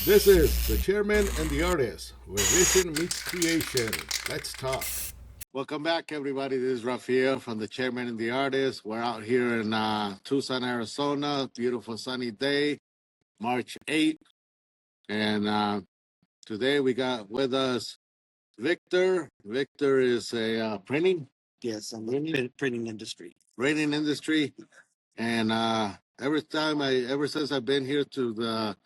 This is the chairman and the artist, where vision meets creation. Let's talk. Welcome back, everybody. This is Rafael from the chairman and the artist. We're out here in Tucson, Arizona. Beautiful sunny day, March 8th. And today we got with us Victor. Victor is a printing. Yes, I'm in the printing industry. Printing industry. And ever since I've been here to the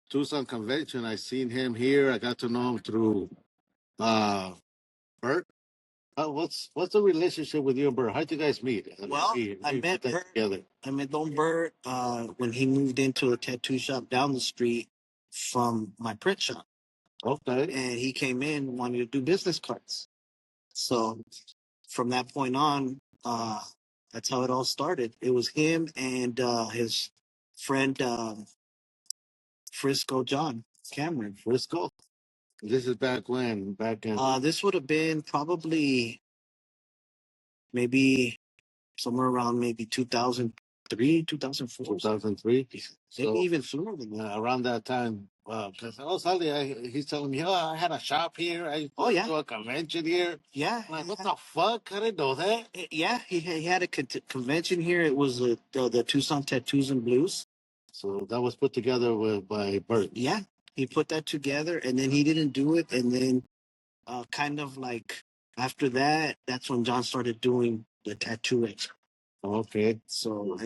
Tucson convention, I seen him here. I got to know him through uh, Bert. What's the relationship with you and Bert? How'd you guys meet? Well, I met Bert. Together. I met Don Bert when he moved into a tattoo shop down the street from my print shop, Okay. and he came in wanting to do business cards. So from that point on, that's how it all started. It was him and his friend Frisco John Cameron. Frisco. This is back when? Back in This would have been probably maybe somewhere around maybe 2003, 2004. 2003. Maybe So even sooner than that. around that time, because he's telling me, oh, I had a shop here. I Oh, yeah. to a convention here. Yeah. I'm like, what the fuck? I didn't know that. Yeah, he had a convention here. It was the Tucson Tattoos and Blues. So that was put together by Bert. Yeah, he put that together, and then he didn't do it. And then kind of like after that, that's when John started doing the tattoo expo. Okay. So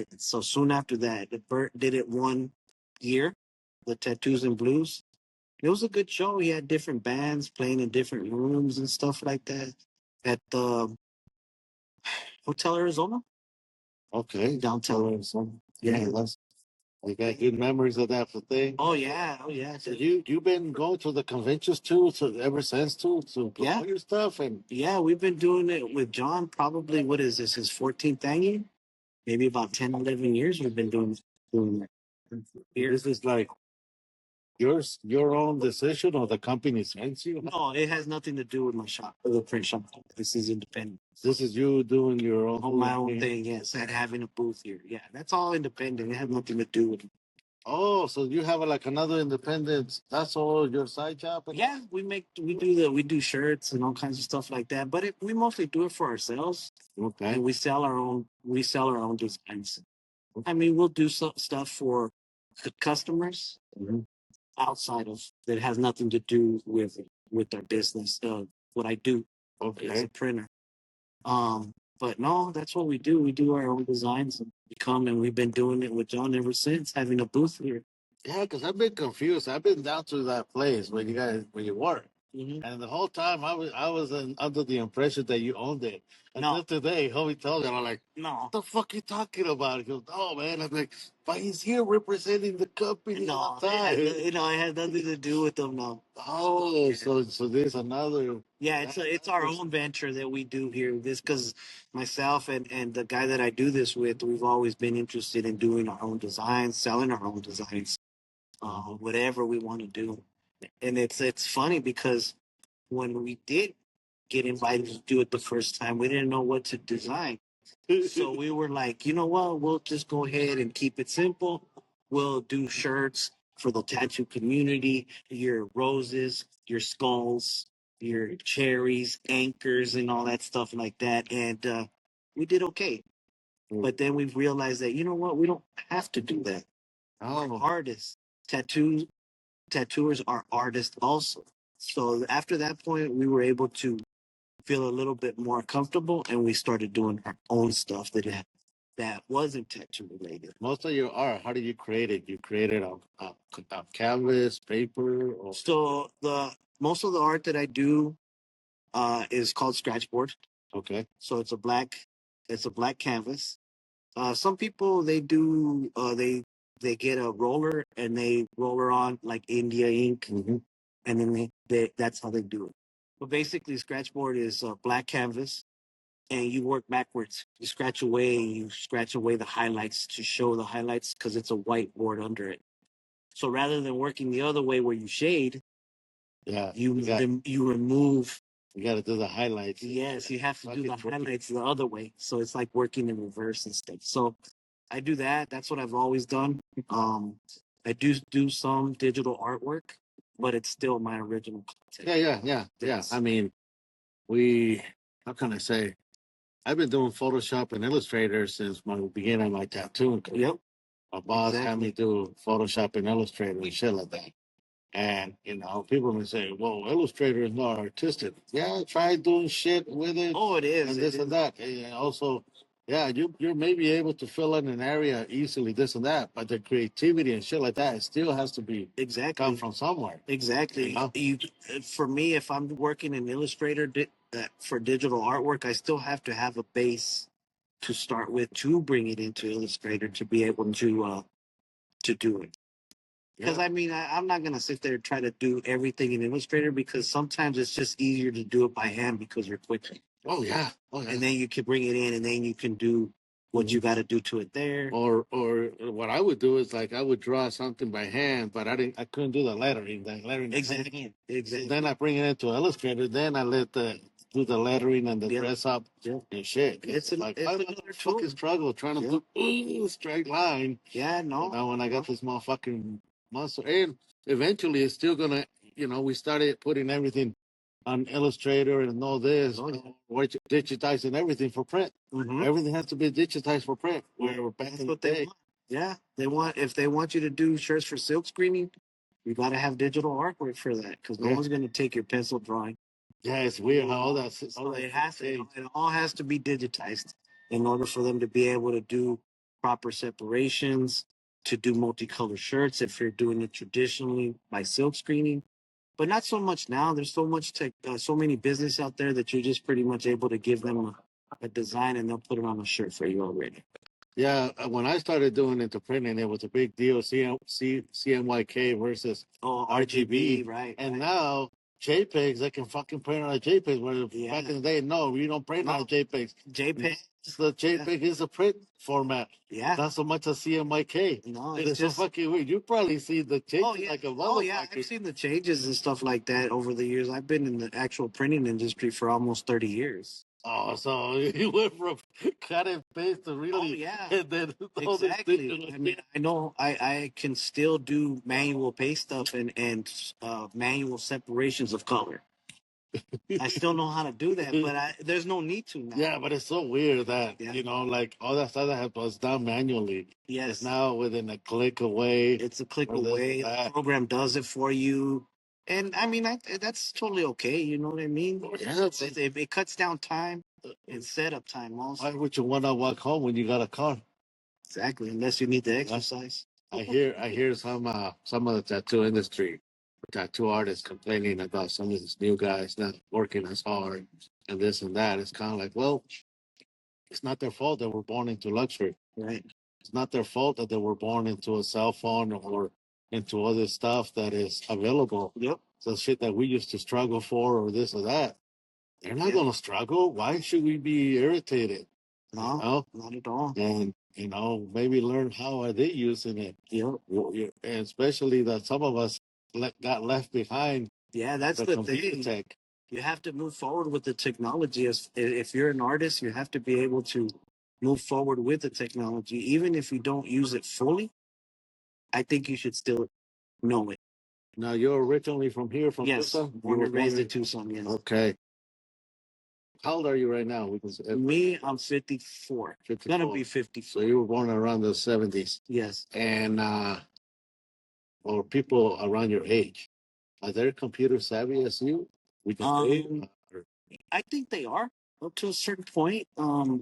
soon after that, Bert did it 1 year, the Tattoos and Blues. It was a good show. He had different bands playing in different rooms and stuff like that at the Hotel Arizona, Okay. downtown Arizona. Yeah, that's I got good memories of that thing. Oh yeah, oh yeah. So you've been going to the conventions too, so ever since too, to Yeah. promote your stuff and Yeah, we've been doing it with John. Probably what is this? His 14th annual? Maybe about 10, 11 years. We've been doing that. this is like your own decision or the company sends you. No, it has nothing to do with my shop, the print shop. This is independent. This is you doing your own On my own thing. thing, yes. And having a booth here. Yeah, that's all independent. It has nothing to do with. Oh, so you have like another independent. That's all your side job. Yeah, we do shirts and all kinds of stuff like that. But we mostly do it for ourselves, Okay. and we sell our own designs. I mean, we'll do some stuff for the customers Mhm. outside of that has nothing to do with our business. What I do as a Okay. printer. But no, that's what we do. We do our own designs and we come and we've been doing it with John ever since, having a booth here. Yeah, because I've been confused. I've been down to that place where you work. Mhm. And the whole time I was under the impression that you owned it. Until No. today, homie told me, I'm like, No, what the fuck you talking about? He goes, oh man. I'm like, but he's here representing the company all no, the time. it had nothing to do with them. No. Oh, so there's another. Yeah, it's our own venture that we do here. This because myself and the guy that I do this with, we've always been interested in doing our own designs, selling our own designs, whatever we want to do. And it's funny because when we did get invited to do it the first time, we didn't know what to design. So we were like, you know what? We'll just go ahead and keep it simple. We'll do shirts for the tattoo community, your roses, your skulls, your cherries, anchors, and all that stuff like that. And we did okay. But then we realized that, you know what? We don't have to do that. We're artists. Tattooers are artists also. So after that point, we were able to feel a little bit more comfortable, and we started doing our own stuff that wasn't tattoo related. Most of your art, how did you create it? You created a canvas, paper, or So the most of the art that I do is called scratchboard. okay. So it's a black canvas. Some people they do they get a roller and they roller on like India ink, and then they that's how they do it. But basically, scratchboard is a black canvas, and you work backwards. You scratch away the highlights to show the highlights because it's a whiteboard under it. So rather than working the other way where you shade, Yeah, you remove. you got to do the highlights. Yes, you have to do the highlights the other way. So it's like working in reverse and stuff. So I do that. That's what I've always done. Um, I do some digital artwork, but it's still my original content. Yeah. Yes. I mean, how can I say? I've been doing Photoshop and Illustrator since my beginning of my tattooing career. Yep. My boss had me do Photoshop and Illustrator and shit like that. And people may say, "Well, Illustrator is not artistic." Yeah, try doing shit with it. Oh, it is. And this and that. And also, yeah, you're maybe able to fill in an area easily, this and that, but the creativity and shit like that, it still has to be come from somewhere. Exactly. For me, if I'm working in Illustrator for digital artwork, I still have to have a base to start with to bring it into Illustrator to be able to do it. Because I mean, I'm not gonna sit there and try to do everything in Illustrator because sometimes it's just easier to do it by hand because you're quicker. Oh yeah. And then you can bring it in, and then you can do what you got to do to it there. Or what I would do is like I would draw something by hand, but I couldn't do the lettering. Exactly. So then I bring it into Illustrator. Then I do the lettering and the dress up and shit. It's like another fucking struggle trying to do straight line. Yeah, no. When I got this motherfucking muscle, and eventually it's still gonna. We started putting everything on Illustrator and all this, we're digitizing everything for print. Everything has to be digitized for print. Where back in the day, yeah, if they want you to do shirts for silk screening, you got to have digital artwork for that because no one's going to take your pencil drawing. Yeah, it's weird how all that. It all has to be digitized in order for them to be able to do proper separations, to do multicolor shirts if you're doing it traditionally by silk screening. But not so much now. There's so much so many business out there that you're just pretty much able to give them a design and they'll put it on a shirt for you already. Yeah, when I started doing into printing, it was a big deal. CMYK versus RGB, right? And now JPEGs, they can fucking print on a JPEG. Where back in the day, no, you don't print on a JPEG. The JPEG is a print format. Yeah. Not so much a CMYK. No, it's just so fucking weird. You probably see the changes like a motherfucker. Oh yeah, I've seen the changes and stuff like that over the years. I've been in the actual printing industry for almost 30 years. Oh, so you went from cut and paste to really? Oh yeah, and then exactly. I mean, I know I can still do manual paste stuff and manual separations of color. I still know how to do that, but there's no need to now. Yeah, but it's so weird that like all that stuff that was done manually. Yes, it's now within a click away. It's a click away. The program does it for you. And I mean, that's totally okay. You know what I mean? Yeah, it cuts down time and setup time also. Why would you want to walk home when you got a car? Exactly, unless you need the exercise. I hear some of the tattoo industry, tattoo artists complaining about some of these new guys not working as hard and this and that. It's kind of like, well, it's not their fault that we're born into luxury. Right. It's not their fault that they were born into a cell phone or into other stuff that is available. Yep. So shit that we used to struggle for or this or that. They're not going to struggle. Why should we be irritated? No, not at all. And, maybe learn how are they using it. Yep. And especially that some of us got left behind. Yeah, that's the thing. Tech. You have to move forward with the technology. If you're an artist, you have to be able to move forward with the technology. Even if you don't use it fully, I think you should still know it. Now, you're originally from here, from Tucson? Yes, born and raised in Tucson, yes. Okay. How old are you right now? Me, I'm 54. 54. Gonna be 54. So you were born around the 70s. Yes. And or people around your age, are they computer savvy as you? I think they are up to a certain point.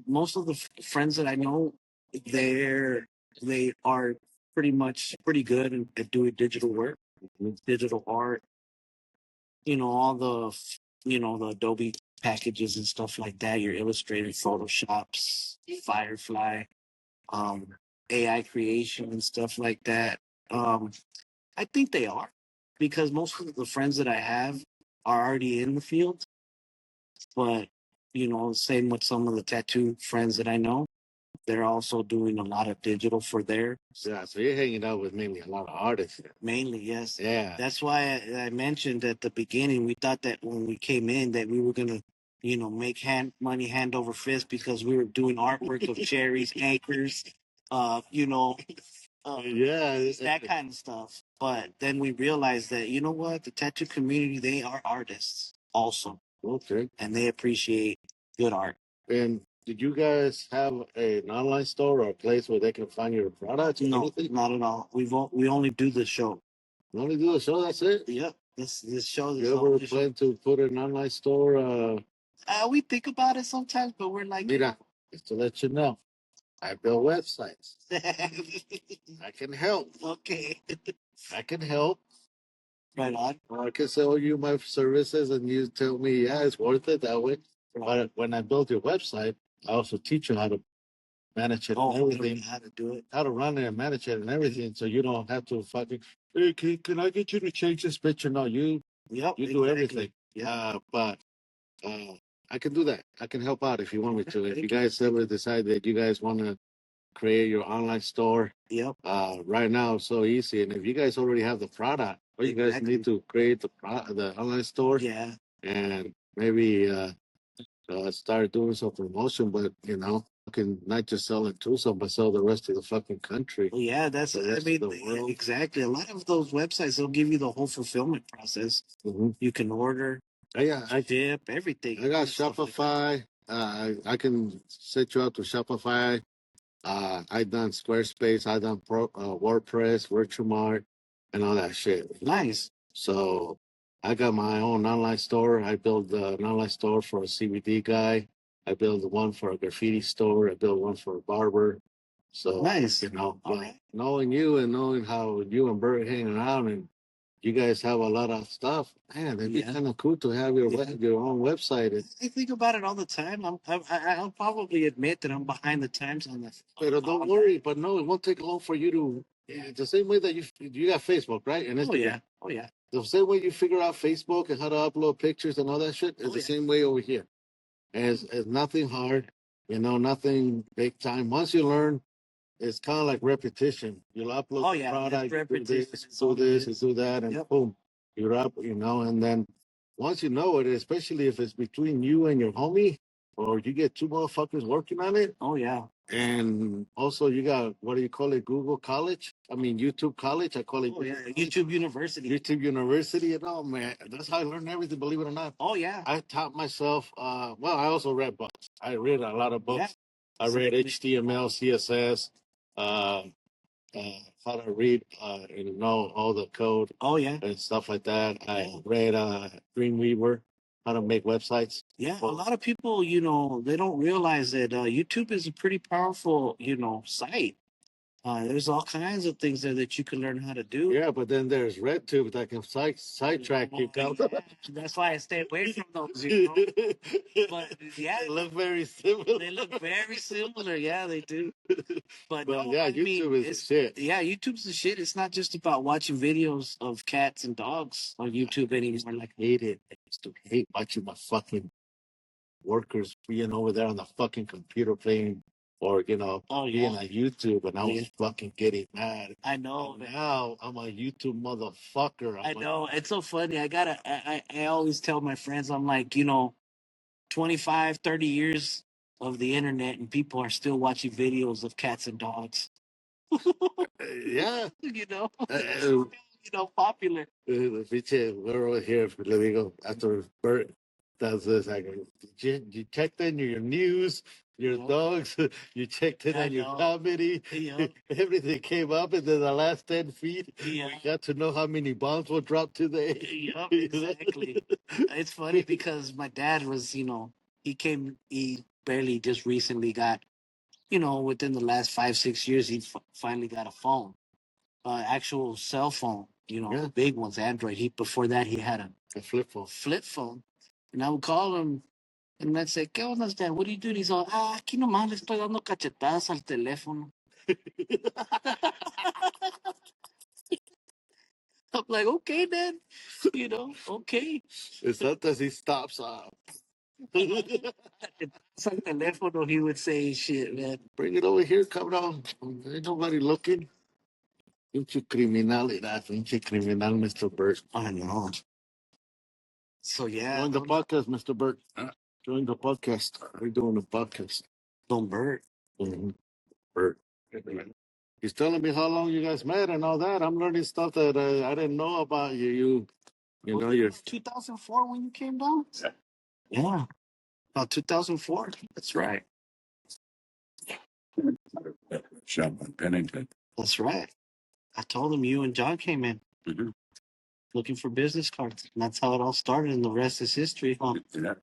Most of the friends that I know, they are pretty good at doing digital work, digital art. All the Adobe packages and stuff like that. Your Illustrator, Photoshops, Firefly, AI creation and stuff like that. I think they are because most of the friends that I have are already in the field. But, same with some of the tattoo friends that I know. They're also doing a lot of digital for theirs. Yeah, so you're hanging out with mainly a lot of artists. Mainly, yes. Yeah. That's why I mentioned at the beginning, we thought that when we came in that we were going to, make money hand over fist because we were doing artwork of cherries, anchors, Yeah, that kind of stuff. But then we realized that, you know what, the tattoo community, they are artists also, okay. and they appreciate good art. And did you guys have an online store or a place where they can find your products or No, anything? not at all. We only do the show. You only do a show, that's it? Yep. This show is You the ever only show. plan to put an online store? We think about it sometimes, but we're like, Mira, just to let you know, I build websites. I can help. okay, I can help. right on. Or I can sell you my services and you tell me, yeah, it's worth it that way. But when I build your website, I also teach you how to manage it and everything, How to do it. how to run it and manage it and everything. So you don't have to fucking, hey, can I get you to change this picture? No, you Yep, you do exactly. everything. Yeah. But I can do that. I can help out if you want me to. If Thank you you. guys ever decide that you guys want to create your online store, Yep. right now it's so easy. And if you guys already have the product, all you guys Exactly. need to create the online store Yeah. and maybe start doing some promotion. But you know, you can not just sell it to some, but sell the rest of the fucking country, Well, yeah, that's, the I rest mean, of the world. exactly. A lot of those websites, they'll give you the whole fulfillment process. Mm-hmm. You can order, I ship, everything. I got and stuff like that. Shopify. I can set you up to Shopify. I done Squarespace. I done WordPress, Virtualmart, and all that shit. Nice. So I got my own online store. I built an online store for a CBD guy. I built one for a graffiti store. I built one for a barber. So Nice. you know, All right. knowing you and knowing how you and Bert hang around and you guys have a lot of stuff, man, it'd be Yeah. kind of cool to have your Yeah. your own website. I think about it all the time. I'll probably admit that I'm behind the times on this. But don't worry, but no, it won't take long for you to. Yeah, the same way that you got Facebook, right? And Oh Instagram. yeah. Oh yeah. The same way you figure out Facebook and how to upload pictures and all that shit is Oh, the yeah. same way over here. And it's nothing hard, you know, nothing big time. Once you learn, it's kind of like repetition. You'll upload Oh the yeah. product, you do Repetition this, is do all it this, you is. do that, and Yep. boom, you're up, you know. And then once you know it, especially if it's between you and your homie, or you get two motherfuckers working on it, Oh yeah. and also you got, what do you call it, Google College? I mean, YouTube College. I call it Oh yeah. College. YouTube University. YouTube University. And oh man, that's how I learned everything, believe it or not. Oh yeah. I taught myself, well, I also read books. I read a lot of books. Yeah. I read Exactly. HTML, CSS, uh, how to read and know all the code Oh yeah. and stuff like that. I Yeah. read Dreamweaver, how to make websites. Yeah. A lot of people, they don't realize that YouTube is a pretty powerful, site. There's all kinds of things there that you can learn how to do. Yeah, but then there's RedTube that can sidetrack you. Yeah, that's why I stay away from those. But yeah, They look very similar. they look very similar. Yeah, they do. But But no, yeah, I YouTube mean, is the shit. yeah, YouTube's the shit. It's not just about watching videos of cats and dogs on YouTube anymore. Like, Hate it. I used to hate watching my fucking workers being over there on the fucking computer playing or, oh being yeah, on YouTube, and I was Yeah. fucking getting mad. I know, And man. now I'm a YouTube motherfucker. I know. It's so funny. I always tell my friends, I'm like, 25, 30 years of the internet and people are still watching videos of cats and dogs. Yeah. Popular. Pinche, we're over here, le digo, after Bert does this, I go, you checked in your news, your Yep. dogs, you checked in I on your know. comedy, Yep. everything came up, and then the last 10 feet, Yeah. we got to know how many bombs will drop today. Yep, exactly. It's funny because my dad was, he barely just recently got, within the last 5, 6 years, he finally got a phone, actual cell phone, Yeah. big ones, Android. Before that, he had A flip phone. flip phone. And I would call him and I'd say, ¿qué onda, Dad? What are you doing? He's all, aquí nomás le estoy dando cachetadas al teléfono. I'm like, okay, Dad, okay. Sometimes he stops up. It's al teléfono, he would say, shit, man. Bring it over here, cabrón. Ain't nobody looking. Pinche criminalidad, pinche criminal, Mr. Bert. I know. So, yeah. Join the podcast, Mr. Bert. Join the podcast. We're doing a podcast. Don Bert. Mhm. Bert. He's telling me how long you guys met and all that. I'm learning stuff that I didn't know about you. You know, you're 2004 when you came down? Yeah, about 2004. That's right. Shop on Pennington. That's right. I told him you and John came in Mhm. looking for business cards. And that's how it all started, and the rest is history, huh? Yeah.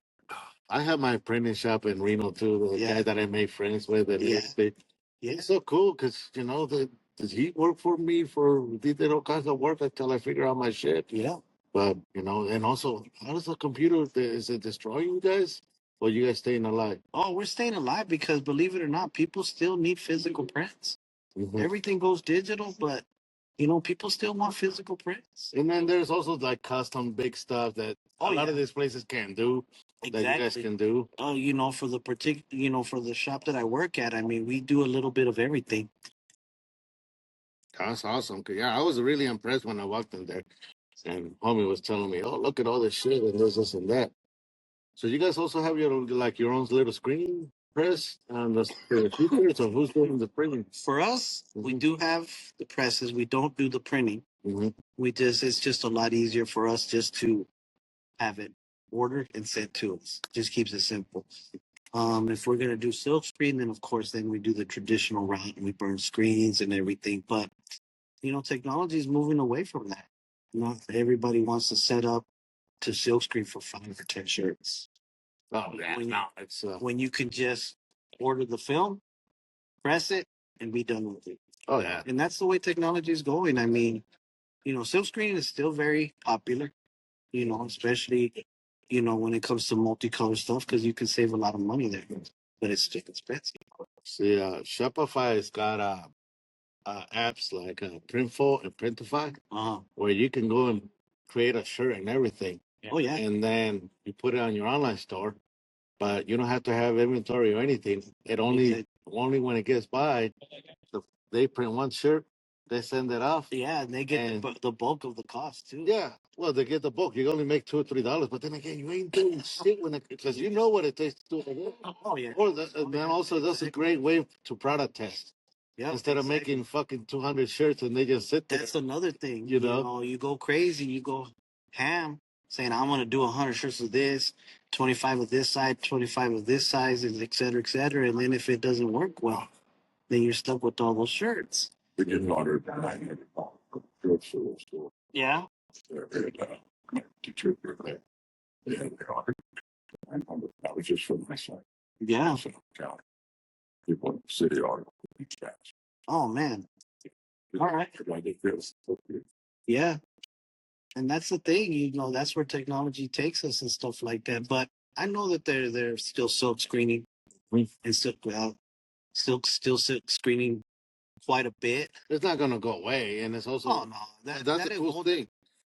I have my printing shop in Reno too. The Yeah. guy that I made friends with, and Yeah. yeah. It's so cool because you know does he work for me for he did all kinds of work until I figure out my shit. Yeah. But you know, and also, how does the computer is it destroying you guys, or you guys staying alive? Oh, we're staying alive because believe it or not, people still need physical prints. Mhm. Everything goes digital, but you know, people still want physical prints. And then there's also like custom big stuff that Oh, a lot of yeah. these places can't do that you guys Exactly. can do. Oh, you know, for the for the shop that I work at, I mean, we do a little bit of everything. That's awesome. 'Cause, yeah, I was really impressed when I walked in there, and homie was telling me, "Oh, look at all this shit and this and that." So you guys also have your own little screening press and the features of who's doing the printing. For us, we Mhm. do have the presses. We don't do the printing. Mm-hmm. It's just a lot easier for us just to have it ordered and sent to us. Just keeps it simple. If we're gonna do silk screen, then of course, then we do the traditional route and we burn screens and everything. But you know, technology is moving away from that. Not everybody wants to set up to silk screen for 5 or 10 shirts. Oh yeah, When, no, it's when you can just order the film, press it, and be done with it. oh yeah. And that's the way technology is going. I mean, you know, silk screen is still very popular, you know, especially, you know, when it comes to multicolor stuff, because you can save a lot of money there, but it's still expensive. See, Shopify has got apps like Printful and Printify Uh-huh. where you can go and create a shirt and everything, Oh, yeah. and then you put it on your online store. But you don't have to have inventory or anything. It only when it gets by, the, they print one shirt, they send it off. Yeah, and they get And the bulk of the cost too. yeah, well, they get the book. You only make $2 or $3, but then again, you ain't doing shit when it because you know what it takes to do it. Oh, yeah. Or and then also that's a great way to product test. Yeah. Instead of making fucking 200 shirts and they just sit there. That's another thing. You know? You go crazy, you go ham, saying I'm gonna do 100 shirts of this, 25 of this size, 25 of this size, and et cetera, et cetera. And then if it doesn't work well, then you're stuck with all those shirts. We get ordered $900 grocery store. Yeah. Detroit, there. Yeah, they ordered $900. That was just for my son. Yeah. So, county. People in the city ordered each batch. Oh man. All right. Like they feel so good. Yeah. And that's the thing, you know, that's where technology takes us and stuff like that. But I know that they're still silk screening and still silk screening quite a bit. It's not gonna go away, and it's also Oh no, that's that the is cool old. thing.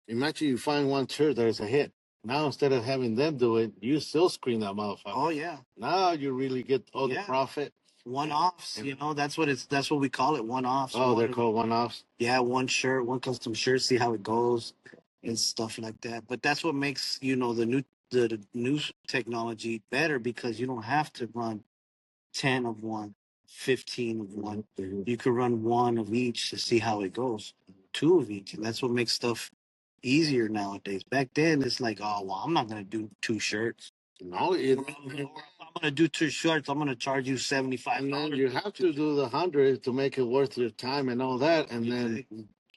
Imagine you find one shirt that is a hit. Now instead of having them do it, you still screen that motherfucker. Oh yeah. Now you really get all the Yeah. profit. One-offs, you know, that's what we call it, one-offs. Oh, they're called one-offs. Yeah, one shirt, one custom shirt, see how it goes and stuff like that. But that's what makes, you know, the new technology better because you don't have to run 10 of one, 15 of one. Mhm. You could run one of each to see how it goes, two of each. And that's what makes stuff easier nowadays. Back then, it's like, oh, well, I'm not going to do 2 shirts. No, I'm going to do 2 shirts. I'm going to charge you $75. and then you have to do the 100 to make it worth your time and all that, and then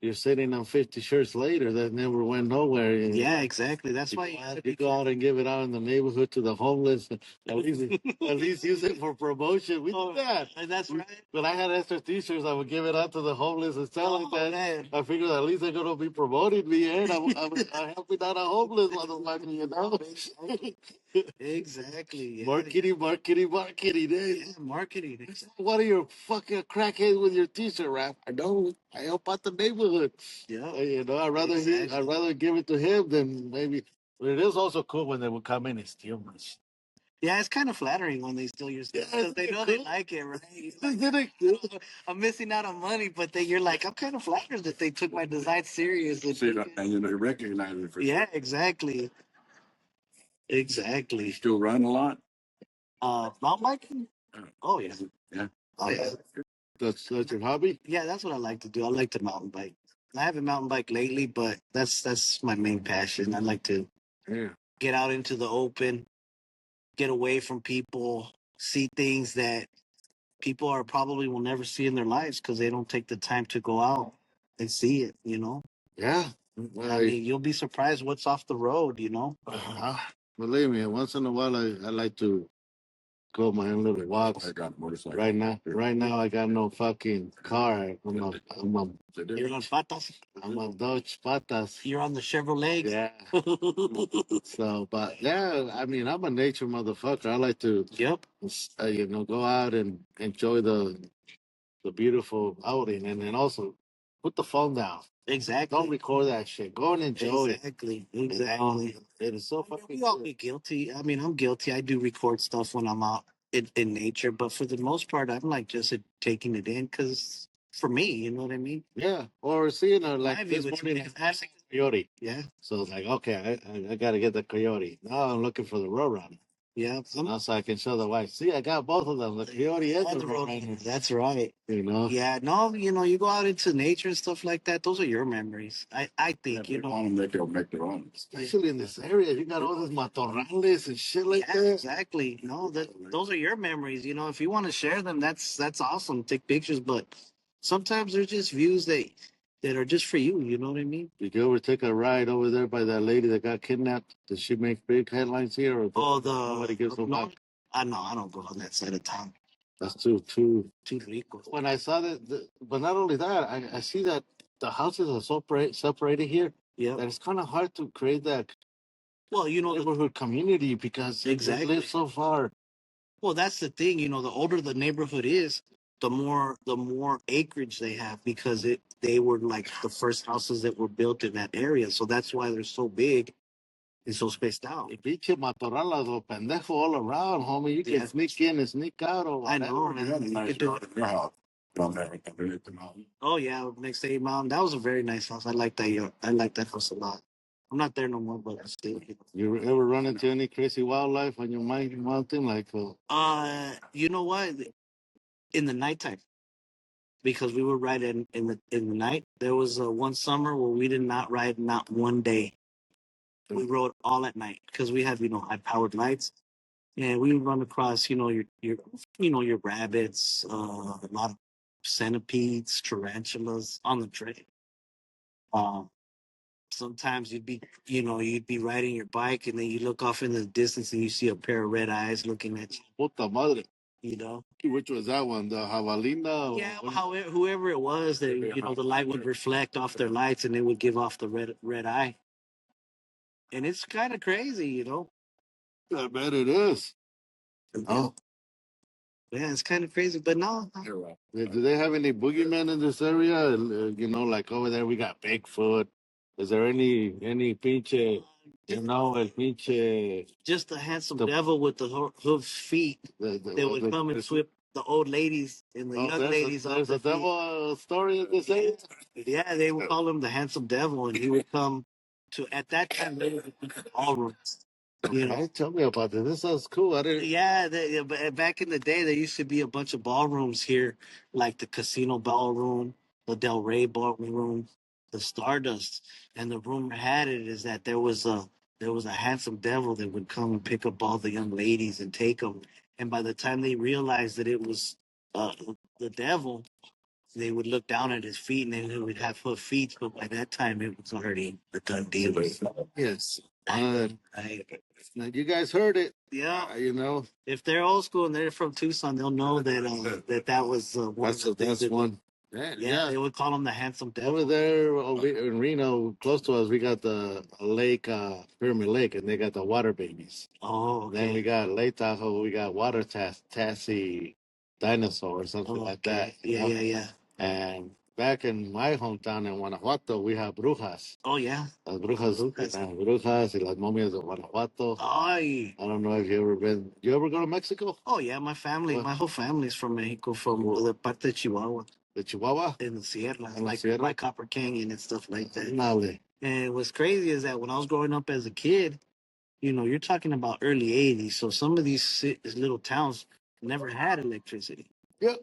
you're sitting on 50 shirts later that never went nowhere. Yeah, exactly. That's why you go out and give it out in the neighborhood to the homeless. At least use it for promotion. We did that. That's right. When I had extra T-shirts, I would give it out to the homeless and sell it. Man. I figured at least they're gonna be promoting me, and I'm helping out a homeless motherfucker, you know. Exactly. Yeah. Marketing. Yeah, marketing. What are your fucking crackheads with your T-shirt rap? I know. I help out the neighborhood. Yeah. You know, Exactly. I'd rather give it to him than maybe. But it is also cool when they would come in and steal my shit. Yeah, it's kind of flattering when they steal your stuff because they know they like it, right? Like, I'm missing out on money, but then you're like, I'm kind of flattered that they took my design serious. See that, and you know, recognize it for Yeah, exactly. Exactly. You still run a lot? Mountain biking? Oh yeah. Yeah. Oh yeah. That's your hobby. Yeah, that's what I like to do. I like to mountain bike. I haven't mountain bike lately, but that's my main passion. I like to Yeah. get out into the open, get away from people, see things that people are probably will never see in their lives because they don't take the time to go out and see it. Yeah. I mean, you'll be surprised what's off the road. Believe me, once in a while I like to go my own little walks. I got a motorcycle. Right now, I got no fucking car. You're on patas. I'm a Dodge Patas. You're on the Chevrolet. Yeah. So, but yeah, I mean, I'm a nature motherfucker. I like to, Yep. go out and enjoy the beautiful outing, and then also put the phone down. Exactly. Don't record that shit. Go and enjoy it. Exactly. You know? Exactly. It is so fucking We all good. be guilty. I mean, I'm guilty. I do record stuff when I'm out in nature, but for the most part, I'm like just taking it in because for me, you know what I mean? Yeah, or seeing a My like view, this it's morning, really I seen a coyote. yeah, So it's like, okay, I got to get the coyote. Now I'm looking for the roadrunner. yeah. Now so I can show the wife. See, I got both of them. The coyote and On the the road. roadrunner. That's right. You know. Yeah, no, you go out into nature and stuff like that. Those are your memories. I think, If they want them, they'll make their own. Especially in this area, you got all these matorrales and shit like Yeah, that. exactly. No, those are your memories. If you want to share them, that's awesome. Take pictures, but sometimes there's just views that are just for you. You know what I mean? Did you ever take a ride over there by that lady that got kidnapped? Did she make big headlines here, or Oh, nobody gives a no, fuck? I don't go on that side of town. That's too. Rico. When I saw that, but not only that, I see that the houses are so separated here Yeah. that it's kind of hard to create that Well, neighborhood community because they live so far. well, that's the thing. The older the neighborhood is, the more acreage they have because they were like the first houses that were built in that area. So that's why they're so big and so spaced out. Pinche matorralas o pendejo all around, homie. You can sneak in and sneak out or I whatever. know, man. You could do it. Your house. Don't have it underneath the mountain. Oh yeah, next to Mountain. That was a very nice house. I like that. I like that house a lot. I'm not there no more, but I still. You ever run into any crazy wildlife on your mountain? Like, You know what? In the nighttime, because we were riding in the night. There was one summer where we did not ride not one day. We rode all at night because we have high powered lights, and we would run across your rabbits, a lot of centipedes, tarantulas on the trail. Um, Sometimes you'd be riding your bike and then you look off in the distance and you see a pair of red eyes looking at you. puta madre. You know. Which was that one? The jabalina? Yeah, whoever it was, that the light would reflect off their lights and it would give off the red eye. And it's kind of crazy. I bet it is. Oh. Yeah, it's kind of crazy, but no. Do they have any boogeymen in this area? Like over there, we got Bigfoot. Is there any pinche, el pinche? Just the handsome devil with the hoof feet that would come and sweep the old ladies and the young ladies off There's their a devil story in this area. Yeah, they would call him the handsome devil, and he would come to at that time they would be ballrooms. Hey, tell me about this. This sounds cool. I didn't. Yeah, but back in the day, there used to be a bunch of ballrooms here, like the Casino Ballroom, the Del Rey Ballroom, the Stardust, and the rumor had it is that there was a handsome devil that would come and pick up all the young ladies and take them, and by the time they realized that it was uh, the devil, they would look down at his feet and then he would have hoof feet, but by that time it was already a done deal. Yes. I, Now, you guys heard it. yeah. If they're old school and they're from Tucson, they'll know that was one of the things. That's one. Yeah, they would call him the handsome devil. Over there in Reno, close to us, we got the lake, Pyramid Lake, and they got the water babies. Oh, okay. Then we got Lake Tahoe, we got water Tassie dinosaur or something like that. Yeah. And back in my hometown in Guanajuato, we have brujas. Oh, yeah. Las brujas y las momias de Guanajuato. Ay. I don't know if you ever been. You ever go to Mexico? Oh, yeah. My whole family's from Mexico, from the parte de Chihuahua. The Chihuahua? In the Sierra, Sierra? like Copper Canyon and stuff like that. Nale. And what's crazy is that when I was growing up as a kid, you're talking about early 80s. So some of these little towns never had electricity. Yep.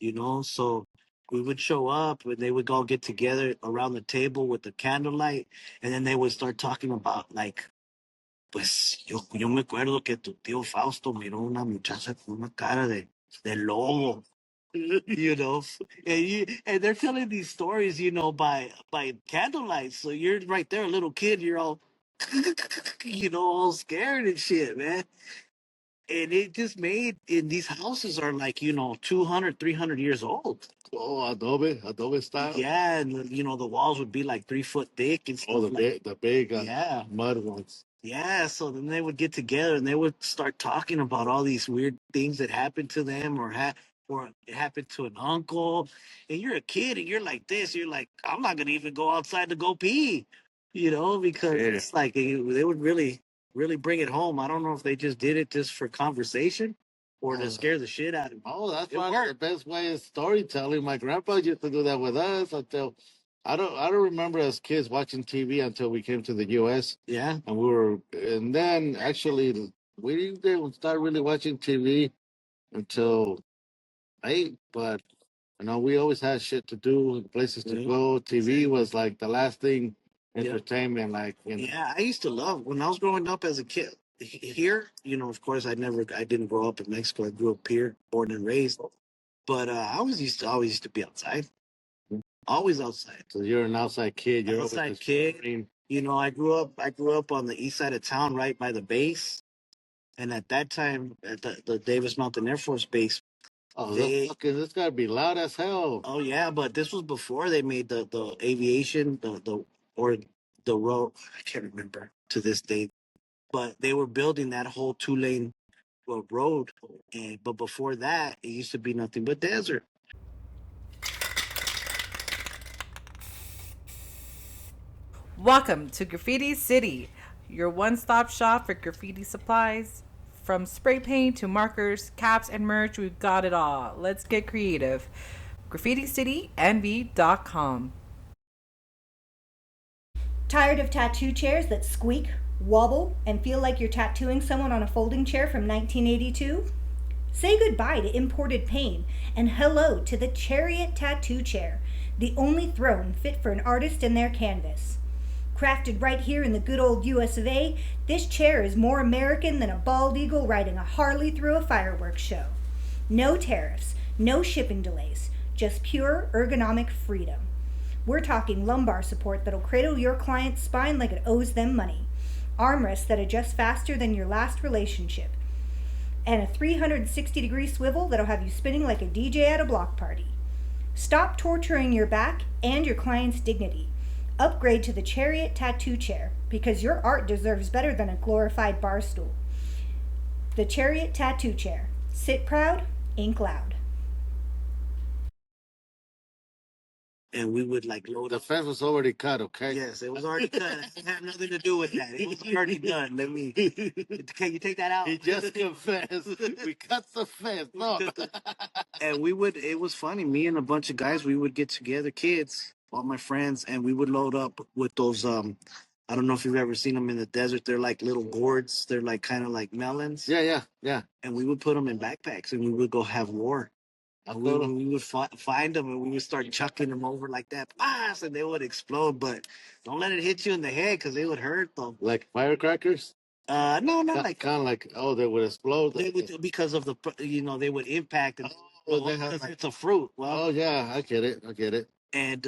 you know. So we would show up and they would all get together around the table with the candlelight, and then they would start talking about like, pues yo me acuerdo que tu tío Fausto miró una muchacha con una cara de lobo. You know, and they're telling these stories, you know, by candlelight. So you're right there, a little kid, you're all, you know, all scared and shit, man. And it just made, and these houses are like, you know, 200, 300 years old. Oh, Adobe style. Yeah, and you know, the walls would be like 3 foot thick and stuff. Oh, the big yeah, mud ones. yeah. So then they would get together and they would start talking about all these weird things that happened to them, or it happened to an uncle. And you're a kid and you're like this. You're like, I'm not gonna even go outside to go pee, you know, because Yeah. it's like they would really bring it home. I don't know if they just did it just for conversation or to scare the shit out of me. Oh, that's It probably the worked. best way is storytelling. My grandpa used to do that with us until I don't remember as kids watching TV until we came to the US Yeah. and then actually we didn't start really watching TV until late, but you know, we always had shit to do, places to Yeah. go. TV was like the last thing Yeah. entertainment, like you know. Yeah, I used to love when I was growing up as a kid. Here, you know, of course, I didn't grow up in Mexico. I grew up here, born and raised. But I always used to be outside, always outside. So you're an outside kid. You're always Outside kid. exploring. You know, I grew up on the east side of town, right by the base. And at that time, at the Davis Mountain Air Force Base, Oh, they, this gotta be loud as hell. oh yeah, but this was before they made the aviation, or the road. I can't remember to this day, but they were building that whole 2 lane road. And but before that, it used to be nothing but desert. Welcome to Graffiti City, your one stop shop for graffiti supplies. From spray paint to markers, caps, and merch, we've got it all. Let's get creative. GraffitiCityNV.com. Tired of tattoo chairs that squeak, wobble, and feel like you're tattooing someone on a folding chair from 1982? Say goodbye to imported pain and hello to the Chariot Tattoo Chair, the only throne fit for an artist and their canvas. Crafted right here in the good old US of A, this chair is more American than a bald eagle riding a Harley through a fireworks show. No tariffs, no shipping delays, just pure ergonomic freedom. We're talking lumbar support that'll cradle your client's spine like it owes them money, armrests that adjust faster than your last relationship, and a 360-degree swivel that'll have you spinning like a DJ at a block party. Stop torturing your back and your client's dignity. Upgrade to the Chariot Tattoo Chair because your art deserves better than a glorified bar stool. The Chariot Tattoo Chair. Sit proud, ink loud. And we would like load The up. fence was already cut, okay? Yes, it was already cut. It had nothing to do with that. It was already done. Let me. Can you take that out? He just confessed. We cut the fence. No. And we would. It was funny. Me and a bunch of guys, we would get together, kids, all my friends, and we would load up with those. I don't know if you've ever seen them in the desert. They're like little gourds. They're like kind of like melons. Yeah. And we would put them in backpacks, and we would go have war. And we would find them, and we would start chucking them over like that, and they would explode. But don't let it hit you in the head because they would hurt them. Like firecrackers? No, not like Kind of like, oh, they would explode. they would, because of the, they would impact and because like, it's a fruit. Well, oh yeah, I get it. and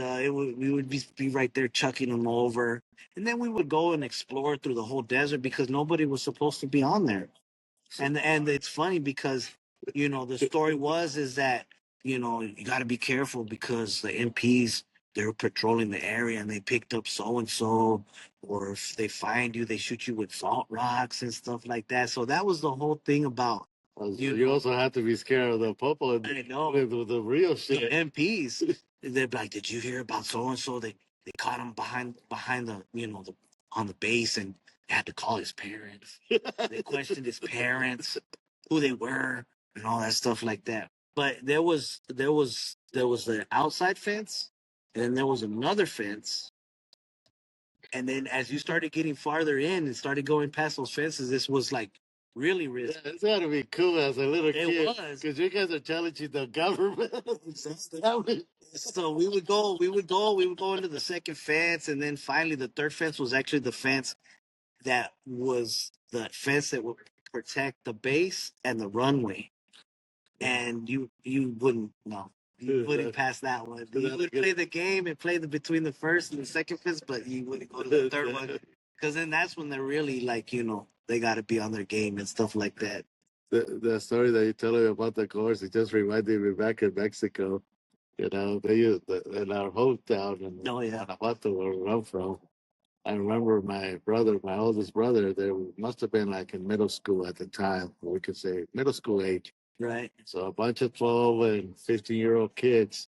we would be right there chucking them over, and then we would go and explore through the whole desert because nobody was supposed to be on there. And it's funny because the story is that you got to be careful because the MPs, they were patrolling the area and they picked up so and so, or if they find you, they shoot you with salt rocks and stuff like that. So that was the whole thing about. You also have to be scared of the popo. I know. With the real The shit. MPs, they'd be like, "Did you hear about so and so? They caught him behind the on the base, and they had to call his parents. They questioned his parents, who they were, and all that stuff like that." But there was the outside fence, and then there was another fence. And then as you started getting farther in and started going past those fences, this was like Really risky. It's got to be cool as a little It kid. was. Because you guys are challenging the government. So we would go into the second fence, and then finally the third fence was actually the fence that was the fence that would protect the base and the runway. And you wouldn't no. You wouldn't pass that one. You would play the game and play the between the first and the second fence, but you wouldn't go to the third one. Because then that's when they're really like, they got to be on their game and stuff like that. The story that you tell me about the course, it just reminded me back in Mexico. They used in our hometown in Guanajuato, where I'm from. I remember my oldest brother, there must have been like in middle school at the time, we could say middle school age. Right. So a bunch of 12 and 15-year-old kids,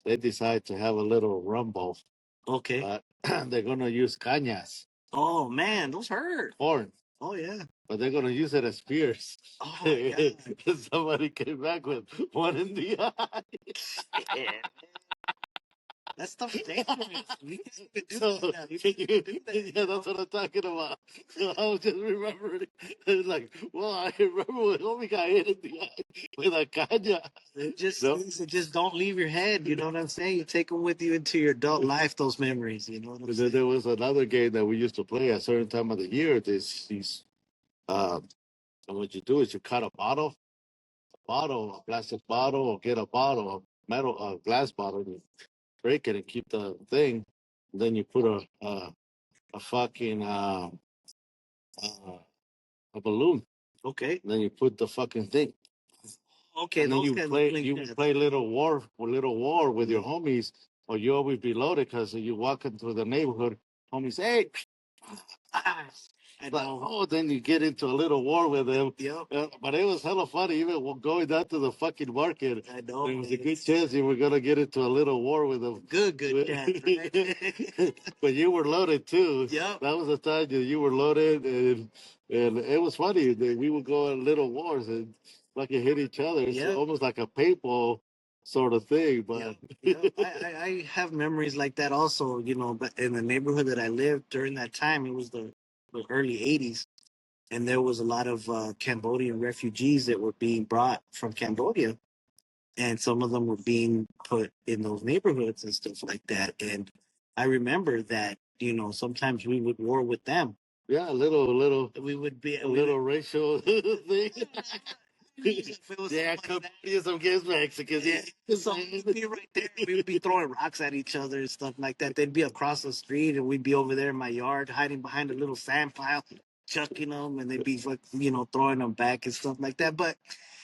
they decide to have a little rumble. Okay. They're going to use cañas. Oh, man, those hurt. Corn. Oh, yeah. But they're going to use it as spears. Oh, my God. Somebody came back with one in the eye. Yeah. That stuff's dangerous. You can't do So, that. You can't do that. yeah, that's what I'm talking about. So I was just remembering. It's like, well, I remember when homie got hit in the eye with a caña. Just don't leave your head. You know what I'm saying? You take them with you into your adult life. Those memories. You know what I'm And saying? then there was another game that we used to play at a certain time of the year. And what you do is you cut a plastic bottle, or get a bottle, a glass bottle, and you break it and keep the thing. And then you put a fucking a balloon. Okay. And then you put the fucking thing. Okay. And then you play little war with your homies, or you always be loaded because you walk into the neighborhood, homies, hey. Then you get into a little war with them. Yep. But it was hella funny, even going down to the fucking market. I know. There was a good chance you were gonna get into a little war with them. Good chance. Right? But you were loaded too. Yep. That was the time that you were loaded, and it was funny. We would go in little wars and fucking hit each other. It's almost like a paintball sort of thing. But I have memories like that also. But in the neighborhood that I lived during that time, it was the early '80s, and there was a lot of Cambodian refugees that were being brought from Cambodia, and some of them were being put in those neighborhoods and stuff like that. And I remember that sometimes we would war with them. Yeah, a little. We would be a little racial thing. Yeah, Cambodians against Mexicans. Yeah, so we'd be right there. We'd be throwing rocks at each other and stuff like that. They'd be across the street, and we'd be over there in my yard, hiding behind a little sand pile, chucking them, and they'd be throwing them back and stuff like that. But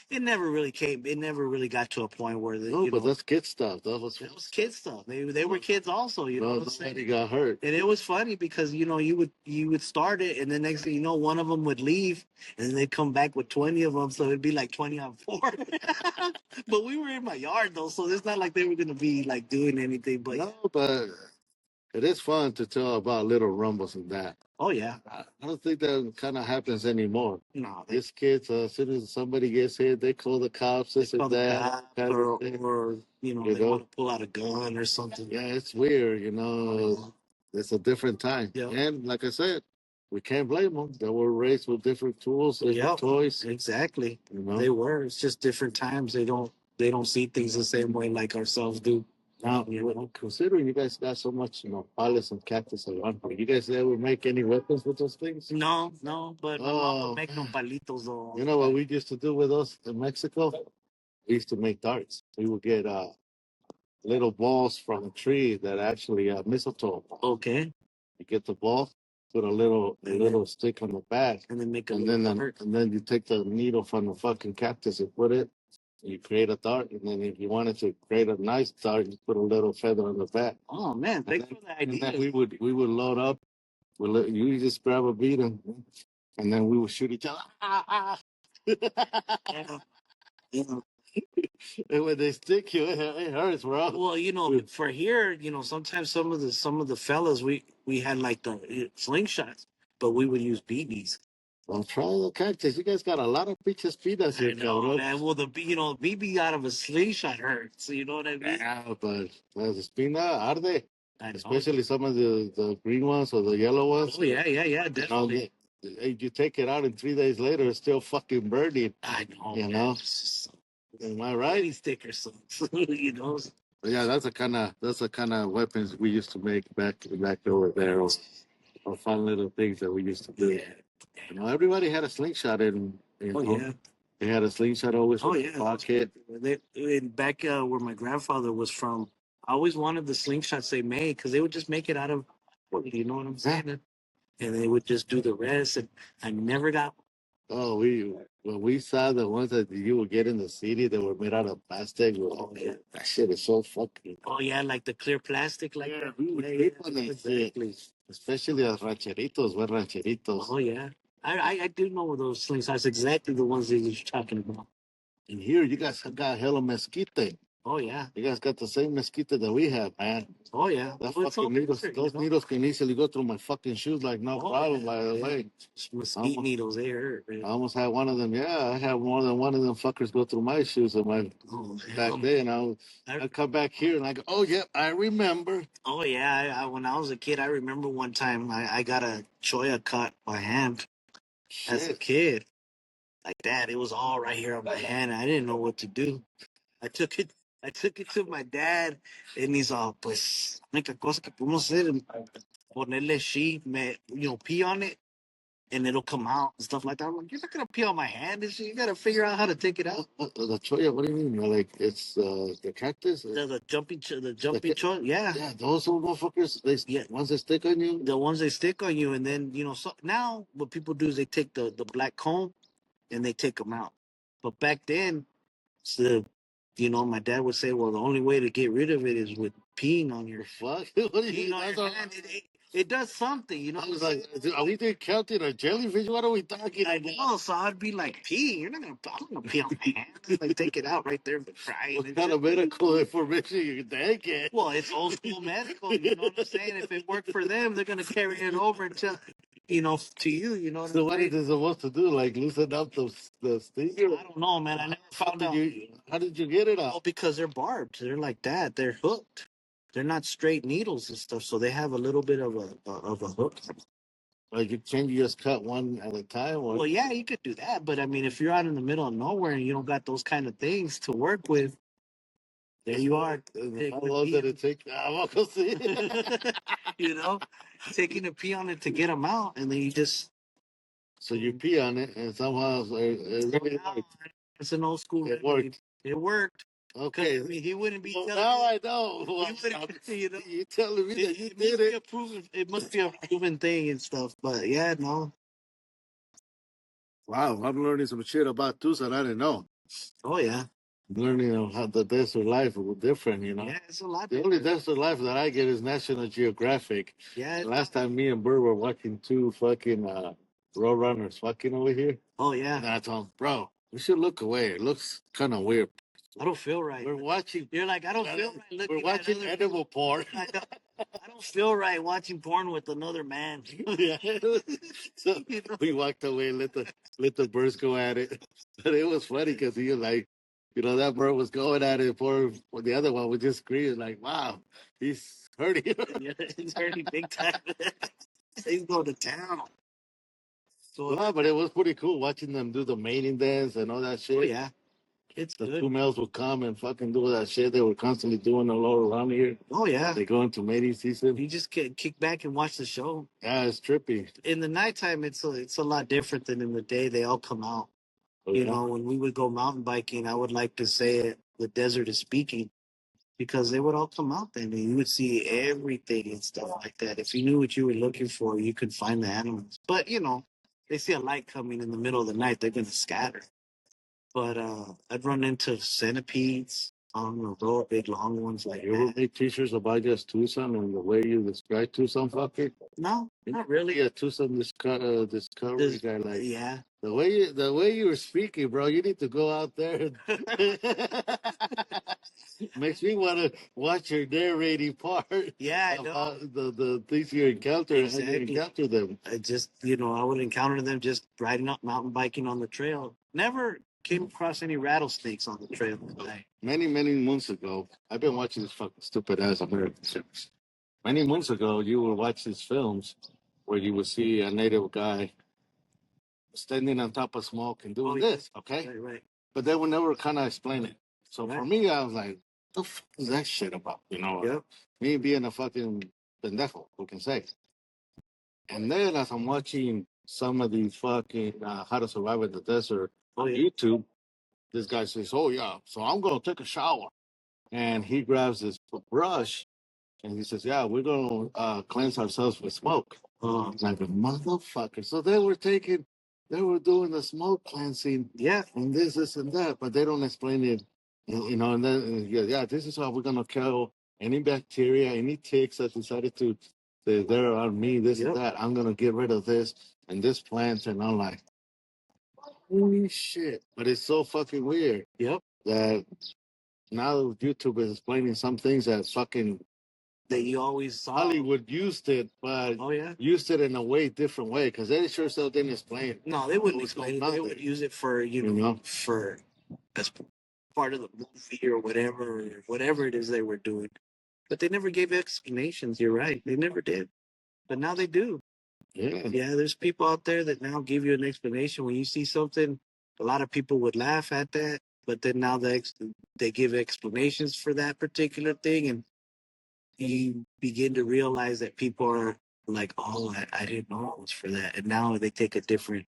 it never really came. It never really got to a point where but that's kid stuff. That was kid stuff. They were kids also. Nobody got hurt. And it was funny because you would start it, and then next thing you know, one of them would leave, and then they'd come back with 20 of them, so it'd be like 20 on 4. But we were in my yard though, so it's not like they were gonna be like doing anything. But no, but it is fun to tell about little rumbles and that. Oh yeah, I don't think that kind of happens anymore. No, these kids, as soon as somebody gets hit, they call the cops. This and that, or they want to pull out a gun or something. Yeah, it's weird. It's a different time. Yeah. And like I said, we can't blame them. They were raised with different tools, different toys. Exactly. They were. It's just different times. They don't see things the same way like ourselves do. Now, considering you guys got so much, pallets and cactus around, you guys ever make any weapons with those things? No, but my mom would make them palitos. You know what we used to do with us in Mexico? We used to make darts. We would get little balls from a tree that actually mistletoe. Okay. You get the ball, put a little stick on the back, and then and then you take the needle from the fucking cactus and put it. You create a dart, and then if you wanted to create a nice dart, you put a little feather on the back. Oh man, thanks for the idea. And then we would load up. You just grab a beat and then we would shoot each other. And when they stick you, it hurts, bro. Well, for here, sometimes some of the fellas we had like the slingshots, but we would use BBs. Well, try the cactus. You guys got a lot of pinches pinas here, cabrón. Man. Well, BB out of a slingshot hurts. You know what I mean? Yeah, but the spina arde. Especially some of the green ones or the yellow ones. Oh, yeah, definitely. you take it out and 3 days later, it's still fucking burning. I know. You man. know? It's just Am I right? any sticker sucks. You know. But yeah, that's the kind of weapons we used to make back over there, or fun little things that we used to do. Yeah. You know, everybody had a slingshot Oh yeah. They had a slingshot always Oh in yeah. their pocket. Back where my grandfather was from, I always wanted the slingshots they made because they would just make it out of wood. You know what I'm saying? And they would just do the rest. And I never got. Oh, when we saw the ones that you would get in the city that were made out of plastic, Oh yeah. that shit is so fucking. Oh yeah, like the clear plastic, like that. We would Yeah, sleep on that exactly. shit. Especially the rancheritos, we're rancheritos. Oh yeah. I do know those slingshots, exactly the ones that you're talking about. And here you guys got hella mesquite. Oh yeah. You guys got the same mesquite that we have, man. Oh yeah. That Well, it's all fucking needles, different, those you know? needles can easily go through my fucking shoes like no Oh, problem. yeah, By the yeah. way, Mesquite Almost- needles, they hurt. Man. I almost had one of them. Yeah, I had more than one of them fuckers go through my shoes in my Oh, back hell. then. I come back here and I go, oh yep, I remember. Oh yeah. When I was a kid, I remember one time I got a choya cut by hand as a Shit. kid. Like that. It was all right here on my hand. I didn't know what to do. I took it to my dad, and he's all, pues, la única cosa que podemos hacer es ponerle sheet, pee on it, and it'll come out and stuff like that. I'm like, you're not gonna pee on my hand, and shit. You gotta figure out how to take it out. The choya, what do you mean? Like it's the cactus? The jumping choy, yeah. Yeah, those little motherfuckers, once they stick on you. The ones they stick on you, and then so now what people do is they take the black cone and they take them out. But back then, so my dad would say, well, the only way to get rid of it is with peeing on your Fuck. What do peeing you on mean? your hand. It does something, I was like, are we doing counting a jellyfish? What are we talking I about? know, so I'd be like, pee. I'm not gonna pee on my hand. Like, take it out right there and crying. What kind of medical information you can get? Well, it's old school medical. You know what I'm saying? If it worked for them, they're gonna carry it over to you. You know what So I'm what saying? is it supposed to do? Like loosen up the stinger? I don't know, man. I never found out. How did you get it Well, out? because they're barbed. They're like that. They're hooked. They're not straight needles and stuff, so they have a little bit of a hook. Like you just cut one at a time? Or? Well, yeah, you could do that, but I mean, if you're out in the middle of nowhere and you don't got those kind of things to work with, there you are. How long did it take? I'm not gonna see. You know, taking a pee on it to get them out, and then you just. So you pee on it, and somehow it really worked. It's an old school. It worked. It worked. Okay. I mean, he wouldn't be. Well, telling now me, I know. You telling me that you did it? It must be a proven thing and stuff. But yeah, no. Wow, I'm learning some shit about Tucson I didn't know. Oh yeah. I'm learning how the desert life was different, you know. Yeah, it's a lot. The only desert life that I get is National Geographic. Yeah. Last time me and Burr were watching two fucking road runners fucking over here. Oh yeah. And I told him, bro, we should look away. It looks kind of weird. I don't feel right. We're watching. You're like, I don't feel right. We're watching edible porn. I don't feel right watching porn with another man. Yeah. So we walked away, let the birds go at it. But it was funny because he was like, that bird was going at it for the other one was just screaming like, wow, he's hurting. Yeah, he's hurting big time. He's going to town. So, Well, but it was pretty cool watching them do the mating dance and all that shit. oh yeah. It's The good. two males would come and fucking do that shit. They were constantly doing a lot around here. Oh yeah. They go into mating season. You just kick back and watch the show. Yeah, it's trippy. In the nighttime, it's a lot different than in the day. They all come out. Okay. When we would go mountain biking, I would like to say it, the desert is speaking, because they would all come out then and you would see everything and stuff like that. If you knew what you were looking for, you could find the animals. But they see a light coming in the middle of the night, they're gonna scatter. But I'd run into centipedes on the road, big long ones like You ever that. make t-shirts about just Tucson and the way you describe Tucson, fucker? No, not really. Yeah, Tucson discovery guy. Like Yeah. the way you were speaking, bro. You need to go out there. Makes me want to watch your narrating part. Yeah, I know. About the things you encounter and how you Exactly. encounter them. I just, I would encounter them just riding up mountain biking on the trail. Never came across any rattlesnakes on the trail that day. Many months ago, I've been watching this fucking stupid ass American series. Many months ago, you would watch these films where you would see a native guy standing on top of smoke and doing this, okay? Right. But they would never kind of explain it. So for Right. me, I was like, the fuck is that shit about? You know, Yep. me being a fucking pendejo, who can say. And then as I'm watching some of these fucking How to Survive in the Desert on YouTube, this guy says, oh yeah, so I'm going to take a shower. And he grabs this brush and he says, yeah, we're going to cleanse ourselves with smoke. I'm like, motherfucker. So they were doing the smoke cleansing. Yeah. And this, and that, but they don't explain it. You know, and then, yeah, this is how we're going to kill any bacteria, any ticks that decided to, they're on me, this and that. I'm going to get rid of this and this plant. And I'm like, holy shit. But it's so fucking weird. Yep. That now YouTube is explaining some things that fucking that you always saw. Hollywood used it, but used it in a way different way because they sure still didn't explain. No, they wouldn't explain it. They would use it for for as part of the movie or whatever it is they were doing. But they never gave explanations. You're right, they never did. But now they do. Yeah. There's people out there that now give you an explanation when you see something. A lot of people would laugh at that, but then now they give explanations for that particular thing, and you begin to realize that people are like, oh, I didn't know it was for that. And now they take a different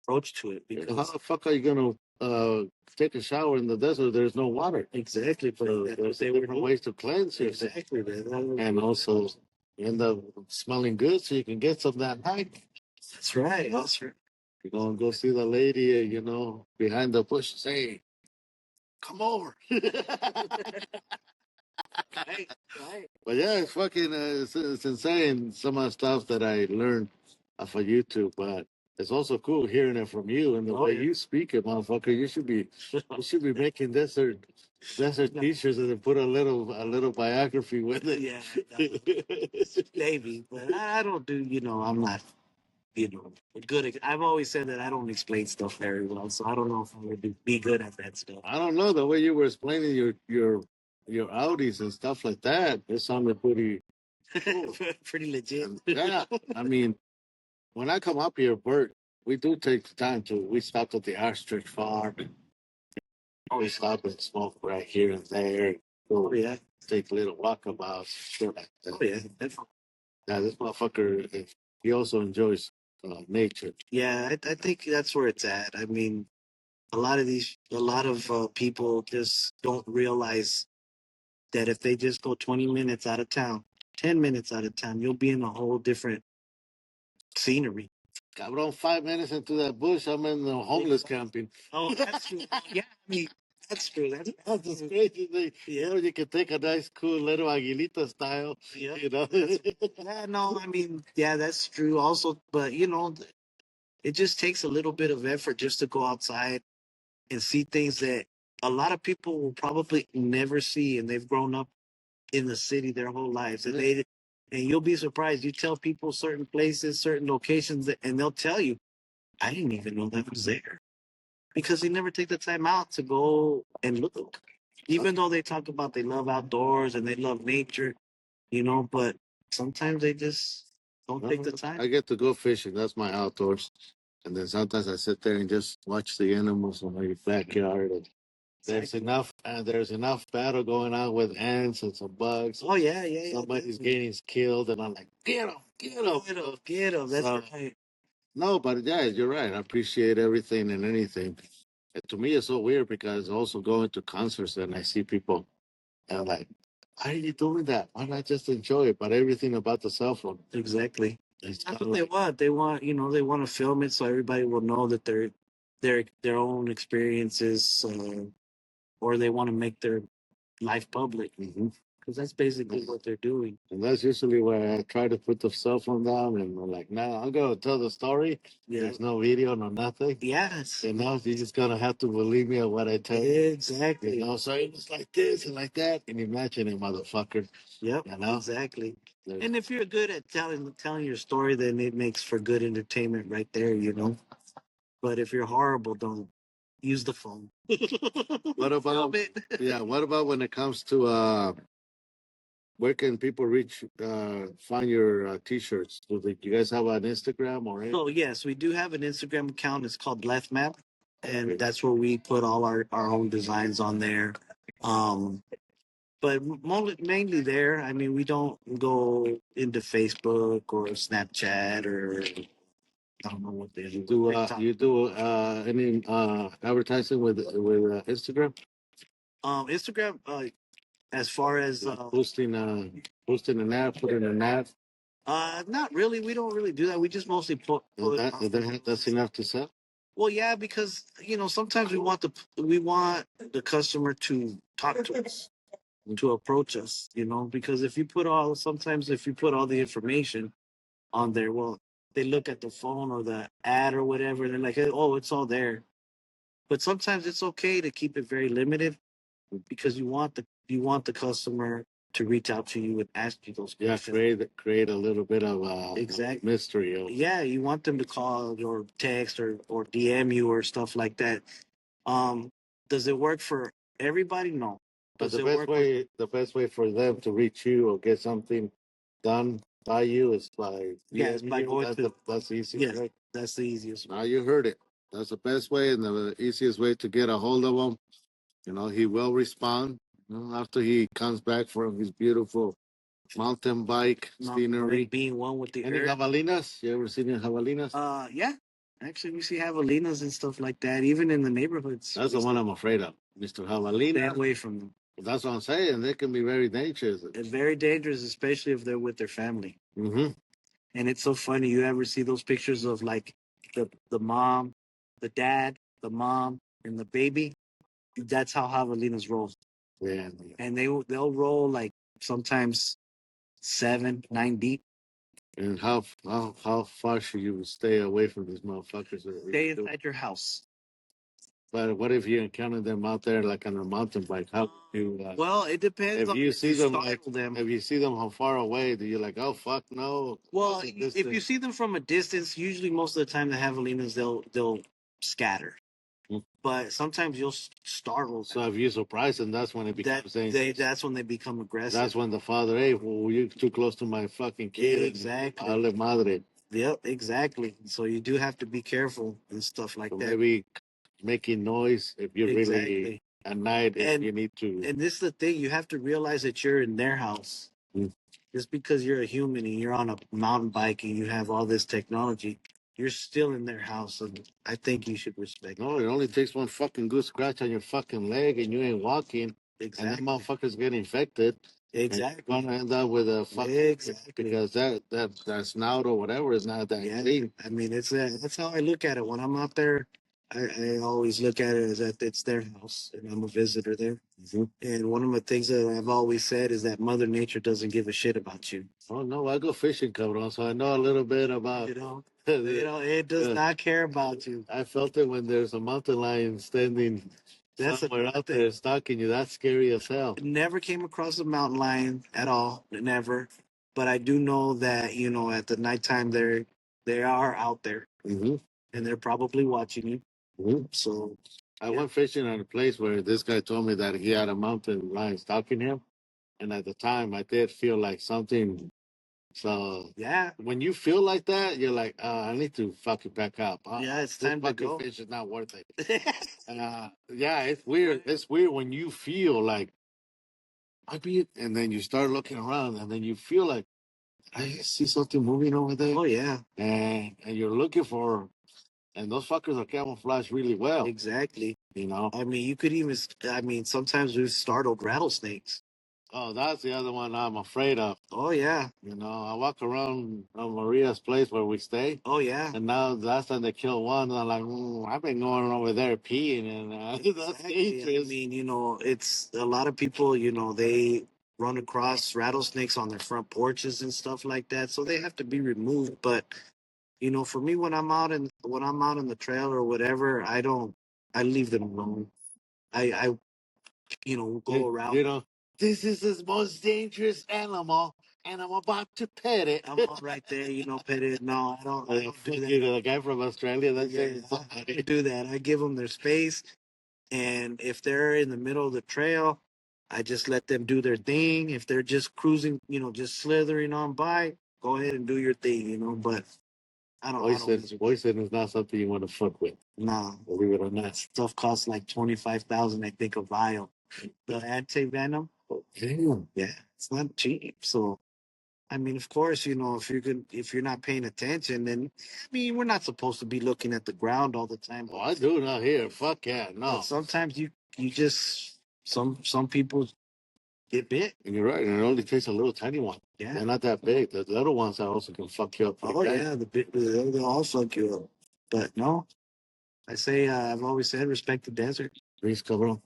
approach to it. Because how the fuck are you going to take a shower in the desert? There's no water. Exactly. But there's different ways to cleanse yourself. Exactly. And also, you end up smelling good so you can get some that night. That's right. That's right. You're going to go see the lady, behind the bush. Say, come over. Right. But yeah, it's fucking it's insane some of the stuff that I learned off of YouTube. But it's also cool hearing it from you and the way you speak it, motherfucker. You should be making desert t-shirts and then put a little biography with it. Yeah, maybe, but I don't do. I'm not. Good. I've always said that I don't explain stuff very well, so I don't know if I'm gonna be good at that stuff. I don't know the way you were explaining your Audis and stuff like that. It sounded pretty cool. Pretty legit. Yeah, I mean, when I come up here, Bert, we do take the time to. We stopped at the ostrich farm. We stop and smoke right here and there. Oh yeah. Take little walkabouts, shit like that. Oh yeah, definitely. Now this motherfucker, he also enjoys nature. Yeah, I think that's where it's at. I mean, a lot of people just don't realize that if they just go 20 minutes out of town, 10 minutes out of town, you'll be in a whole different scenery. Cabron, 5 minutes into that bush, I'm in the homeless camping. Oh, that's true. Yeah, I mean, that's true. That's the crazy thing. Yeah, you can take a nice, cool little Aguilita style. Yeah. Yeah, no, I mean, yeah, that's true also. But, it just takes a little bit of effort just to go outside and see things that a lot of people will probably never see, and they've grown up in the city their whole lives. And you'll be surprised. You tell people certain places, certain locations, and they'll tell you, I didn't even know that was there. Because they never take the time out to go and look. Even though they talk about they love outdoors and they love nature, but sometimes they just don't take the time. I get to go fishing. That's my outdoors. And then sometimes I sit there and just watch the animals in my backyard. And there's enough battle going on with ants and some bugs. Oh, yeah. Somebody's getting killed, and I'm like, get him. Get him. That's right. No, but yeah, you're right. I appreciate everything and anything. And to me, it's so weird because also going to concerts and I see people and I'm like, why are you doing that? Why not just enjoy it? But everything about the cell phone. Exactly. That's what they want. They want, they want to film it so everybody will know that their own experiences, or they want to make their life public. Because that's basically what they're doing. And that's usually where I try to put the cell phone down and I'm like, nah, I'm going to tell the story. Yeah. There's no video, no nothing. Yes. You're just going to have to believe me on what I tell you. Exactly. So it was like this and like that. And imagine it, motherfucker. Yep. Exactly. And if you're good at telling your story, then it makes for good entertainment right there, But if you're horrible, don't use the phone. What about when it comes to where can people find your t-shirts? Do you guys have an Instagram or anything? So yes, we do have an Instagram account. It's called Left Map, and Okay. that's where we put all our own designs on there. Um, but mainly there. I mean, we don't go into Facebook or Snapchat or I don't know what they do. You do any advertising with Instagram? Instagram, as far as Posting an ad, putting an ad. not really. We don't really do that. We just mostly put That's enough to sell. Well, yeah, because sometimes we want the customer to talk to us, to approach us. Because sometimes if you put all the information on there, well, they look at the phone or the ad or whatever, and they're like, "Hey, oh, it's all there." But sometimes it's okay to keep it very limited because you want the customer to reach out to you and ask you those questions. Create a little bit of Exactly. mystery. Yeah, you want them to call or text or DM you or stuff like that. Um, does it work for everybody? No. But Does it work? the best way for them to reach you or get something done by you is by It's by going to. that's the easiest Yes, way. that's the easiest. Now you heard it. That's the best way and the easiest way to get a hold of him. He will respond. After he comes back from his beautiful mountain bike scenery. Being one with the Any earth. javelinas? You ever seen any javelinas? Yeah. Actually, we see javelinas and stuff like that, even in the neighborhoods. That's the one I'm afraid of, Mr. Javelina. Stay away from them. That's what I'm saying. They can be very dangerous. It's very dangerous, especially if they're with their family. Mm-hmm. And it's so funny. You ever see those pictures of like the mom, the dad, the mom, and the baby? That's how javelinas roll. Yeah. And they'll roll like sometimes 7, 9 deep. And how far should you stay away from these motherfuckers? Stay inside your house. But what if you encounter them out there like on a mountain bike? How do you? Well, it depends. If you see them, them. If you see them how far away, do you like, oh fuck no? Well, if you see them from a distance, usually most of the time the javelinas they'll scatter. But sometimes you'll startle. So if you surprise them, that's when it becomes dangerous. That's when they become aggressive. That's when the father, hey, well, you're too close to my fucking kid. Exactly. Ale madre. Yep, exactly. So you do have to be careful and stuff like that. Maybe making noise if you're really at night and you need to. And this is the thing, you have to realize that you're in their house. Just because you're a human and you're on a mountain bike and you have all this technology, you're still in their house, and I think you should respect. No, it only takes one fucking good scratch on your fucking leg and you ain't walking. Exactly. And that motherfuckers get infected. Exactly. You're gonna end up with a fucking because that snout or whatever is not that clean. I mean, that's how I look at it when I'm out there. I always look at it as that it's their house and I'm a visitor there. Mm-hmm. And one of the things that I've always said is that Mother Nature doesn't give a shit about you. Oh no, I go fishing, cabrón, so I know a little bit about. It does not care about you. I felt it when there's a mountain lion standing somewhere out there stalking you. That's scary as hell. Never came across a mountain lion at all, never. But I do know that at the nighttime they are out there, and they're probably watching you. So I went fishing at a place where this guy told me that he had a mountain lion stalking him, and at the time I did feel like something. So yeah, when you feel like that, you're like, I need to fucking back up. Yeah, it's time to go. Fish is not worth it. Yeah, it's weird. It's weird when you feel like and then you start looking around, and then you feel like I see something moving over there. Oh yeah, and you're looking for. And those fuckers are camouflaged really well. Exactly. I mean, you could even. I mean, sometimes we've startled rattlesnakes. Oh, that's the other one I'm afraid of. Oh yeah. I walk around Maria's place where we stay. Oh yeah. And now last time they killed one, I'm like, I've been going over there peeing, and that's dangerous. I mean, it's a lot of people. They run across rattlesnakes on their front porches and stuff like that, so they have to be removed. But for me, when I'm out in the trail or whatever, I leave them alone. I go around. This is the most dangerous animal, and I'm about to pet it. I'm all right there, pet it. No, I don't do that. The guy from Australia, I do that. I give them their space, and if they're in the middle of the trail, I just let them do their thing. If they're just cruising, just slithering on by, go ahead and do your thing, But I don't mess with Poison is not something you want to fuck with. nah. Believe it or not. Stuff costs like 25,000, I think, a vial. The anti venom, Oh, damn. yeah, it's not cheap. So I mean, of course, if you're not paying attention, then I mean, we're not supposed to be looking at the ground all the time. Oh, I do not here. Fuck yeah, But no. sometimes you just some people get bit. And you're right, and it only takes a little tiny one. Yeah. They're not that big. The little ones that also can fuck you up. Oh yeah, they'll all fuck you up. But no, I say I've always said respect the desert. Please, cabrón.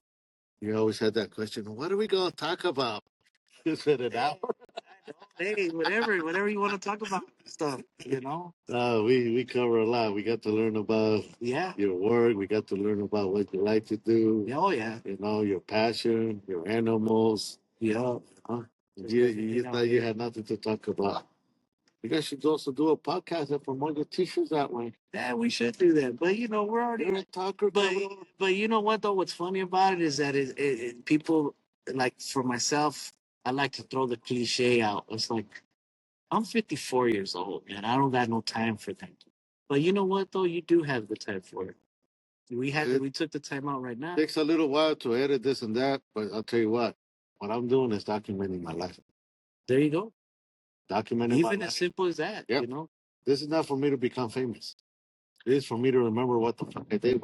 You always had that question. What are we gonna talk about? You said an hour. Hey, whatever you want to talk about stuff, We cover a lot. We got to learn about Yeah. your work. We got to learn about what you like to do. Oh yeah. Your passion, your animals. Yeah. Huh? You thought you had nothing to talk about. You guys should also do a podcast and promote your t-shirts that way. Yeah, we should do that. But we're already You're a talker, But cabrón. but you know what though? What's funny about it is that people like for myself, I like to throw the cliche out. It's like I'm 54 years old, man. I don't got no time for that. But you know what though? You do have the time for it. We took the time out right now. Takes a little while to edit this and that, but I'll tell you what I'm doing is documenting my life. There you go. Documenting Even my as life. simple as that. Yep. This is not for me to become famous. It is for me to remember what the fuck I did.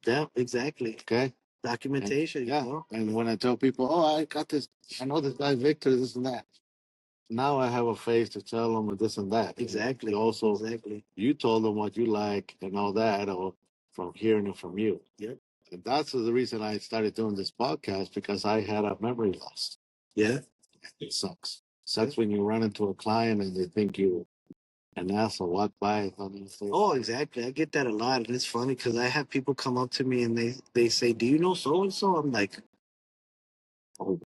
Yeah, exactly. Okay. Documentation. Yeah. And when I tell people, oh, I got this, I know this guy Victor, this and that. Now I have a face to tell them this and that. Exactly. And also, Exactly. you told them what you like and all that, or from hearing it from you. Yep. And that's the reason I started doing this podcast, because I had a memory loss. Yeah. It sucks. Sucks when you run into a client and they think you an asshole, walk by. Oh, exactly. I get that a lot, and it's funny because I have people come up to me and they say, "Do you know so and so?" I'm like, "Oh,"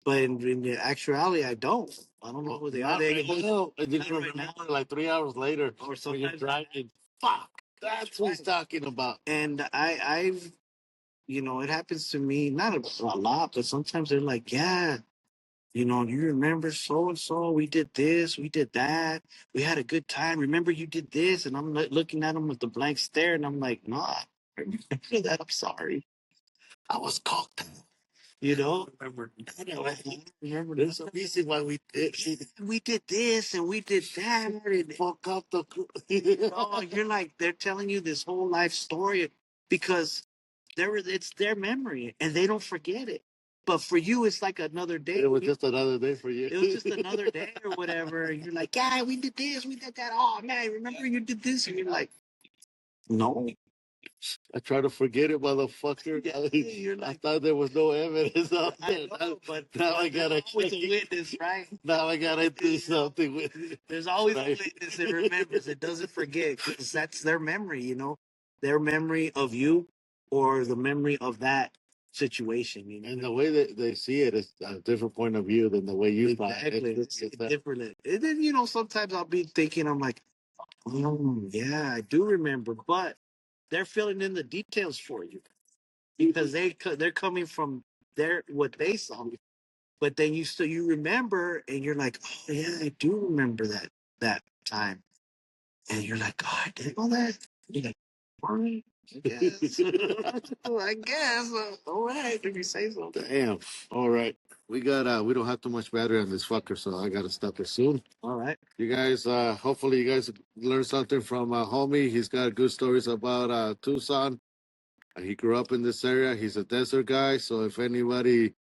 but in the actuality, I don't. I don't know who they are. They go, and you not can right remember now. like 3 hours later, Or when sometimes you're driving. Fuck, that's what he's talking about. And I've it happens to me not a lot, but sometimes they're like, "Yeah, you remember so and so? We did this, we did that, we had a good time. Remember you did this?" And I'm looking at them with the blank stare, and I'm like, "Nah, I remember that. I'm sorry. I was caught. Remember? I remember. There's a reason why we did this and we did that, and Fuck up the. oh, you're like they're telling you this whole life story because it's their memory and they don't forget it. But for you, it's like another day. It was just another day for you. It was just another day or whatever. You're like, yeah, we did this, we did that. Oh man, remember you did this? And you're like, no. I try to forget it, motherfucker. Yeah, you're I like, thought there was no evidence of I it. know, but Now I gotta with check a it. witness, right? Now I gotta do something with it. There's always Right. a witness that remembers. It doesn't forget because that's their memory. Their memory of you or the memory of that situation. And the way that they see it is a different point of view than the way you thought. Exactly. It's that. Different. And then sometimes I'll be thinking, I'm like, oh yeah, I do remember, but they're filling in the details for you because they're coming from what they saw. But then you remember, and you're like, oh yeah, I do remember that time, and you're like, oh, I did all that. You're like, all right, I guess. I guess. All right, if you say so. Damn. All right. We don't have too much battery on this fucker, so I gotta stop it soon. All right. You guys, hopefully you guys learned something from homie. He's got good stories about Tucson. He grew up in this area. He's a desert guy, so if anybody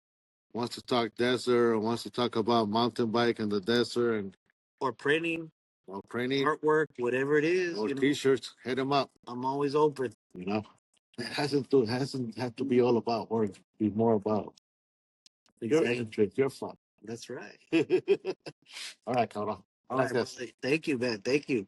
wants to talk desert or wants to talk about mountain bike in the desert and Or printing, or printing artwork, whatever it is, or t-shirts, hit him up. I'm always open. It hasn't had to be all about work. Be more about your interest, your fun. That's right. All right, Carl. All right. Thank you, man. Thank you.